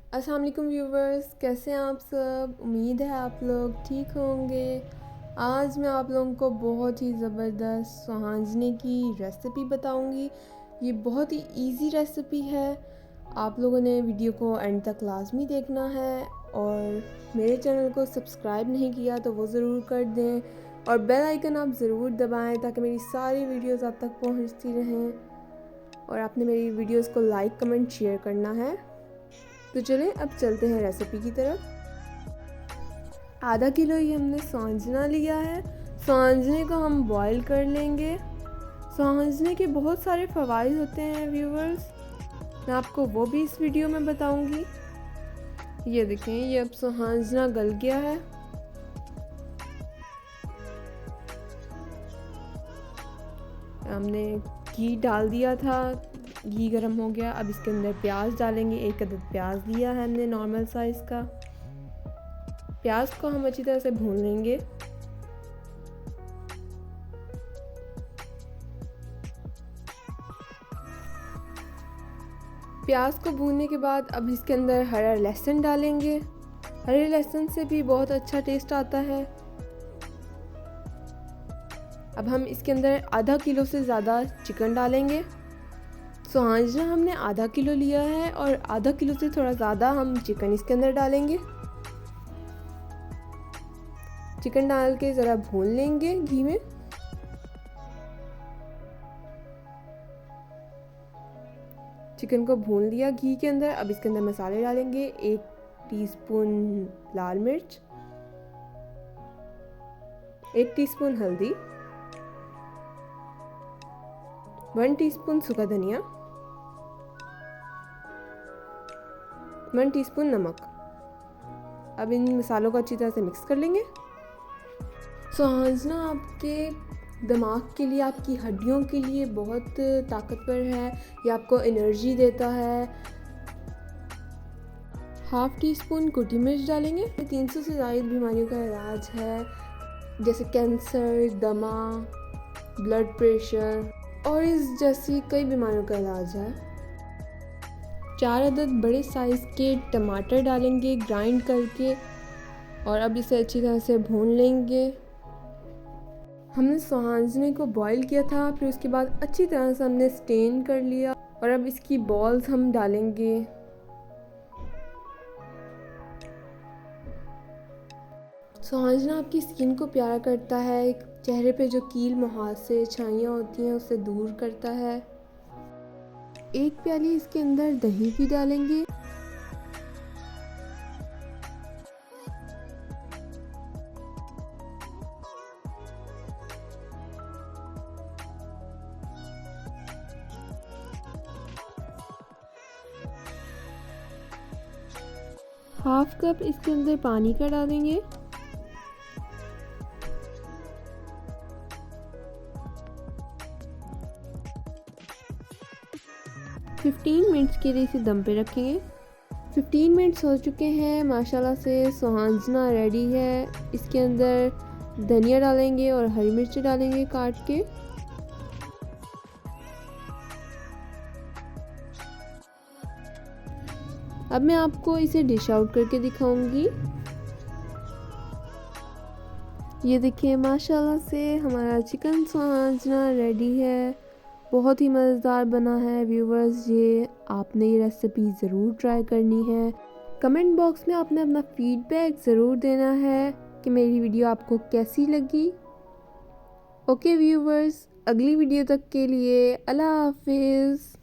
अस्सलाम वालेकुम व्यूवर्स, कैसे हैं आप सब। उम्मीद है आप लोग ठीक होंगे। आज मैं आप लोगों को बहुत ही ज़बरदस्त सुहांजने की रेसिपी बताऊंगी। ये बहुत ही इजी रेसिपी है। आप लोगों ने वीडियो को एंड तक लाजमी देखना है और मेरे चैनल को सब्सक्राइब नहीं किया तो वो ज़रूर कर दें और बेल आइकन आप ज़रूर दबाएं ताकि मेरी सारी वीडियोस आप तक पहुंचती रहें। और आपने मेरी वीडियोस को लाइक कमेंट शेयर करना है। तो चलें अब चलते हैं रेसिपी की तरफ। आधा किलो ही हमने सांजना लिया है। सांजने को हम बॉईल कर लेंगे। सांजने के बहुत सारे फ़वाइद होते हैं व्यूवर्स, मैं आपको वो भी इस वीडियो में बताऊंगी। ये देखें, ये अब सांजना गल गया है। हमने घी डाल दिया था, घी गर्म हो गया। अब इसके अंदर प्याज डालेंगे। 1 अदद प्याज लिया है हमने नॉर्मल साइज़ का। प्याज को हम अच्छी तरह से भून लेंगे। प्याज को भूनने के बाद अब इसके अंदर हरा लहसुन डालेंगे। हरे लहसुन से भी बहुत अच्छा टेस्ट आता है। अब हम इसके अंदर आधा किलो से ज़्यादा चिकन डालेंगे। सुहांजना हमने आधा किलो लिया है और आधा किलो से थोड़ा ज़्यादा हम चिकन इसके अंदर डालेंगे। चिकन डाल के ज़रा भून लेंगे घी में। चिकन को भून लिया घी के अंदर। अब इसके अंदर मसाले डालेंगे। 1 टीस्पून लाल मिर्च, 1 टीस्पून हल्दी, 1 टीस्पून सूखा धनिया, 1 टीस्पून नमक। अब इन मसालों को अच्छी तरह से मिक्स कर लेंगे। सुहांजना आपके दिमाग के लिए, आपकी हड्डियों के लिए बहुत ताकतवर है। ये आपको एनर्जी देता है। हाफ़ टी स्पून कुटी मिर्च डालेंगे। 300 से ज़ायद बीमारियों का इलाज है, जैसे कैंसर, दमा, ब्लड प्रेशर और इस जैसी कई बीमारियों का इलाज है। 4 अदद बड़े साइज़ के टमाटर डालेंगे ग्राइंड करके और अब इसे अच्छी तरह से भून लेंगे। हमने सुहांजने को बॉईल किया था, फिर उसके बाद अच्छी तरह से हमने स्टेन कर लिया और अब इसकी बॉल्स हम डालेंगे। सुहांजना आपकी स्किन को प्यारा करता है, चेहरे पे जो कील मुहासे छाइयाँ होती हैं उससे दूर करता है। 1 प्याली इसके अंदर दही भी डालेंगे। हाफ कप इसके अंदर पानी का डालेंगे। फिफ्टीन मिनट्स के लिए इसे दम पे रखेंगे। 15 मिनट्स हो चुके हैं माशाल्लाह से। सुहांजना रेडी है। इसके अंदर धनिया डालेंगे और हरी मिर्च डालेंगे काट के। अब मैं आपको इसे डिश आउट करके दिखाऊंगी। ये देखिए, माशाल्लाह से हमारा चिकन सुहांजना रेडी है। बहुत ही मज़ेदार बना है व्यूवर्स। ये आपने ये रेसिपी ज़रूर ट्राई करनी है। कमेंट बॉक्स में आपने अपना फीडबैक ज़रूर देना है कि मेरी वीडियो आपको कैसी लगी। ओके व्यूवर्स, अगली वीडियो तक के लिए अल्लाह हाफिज़।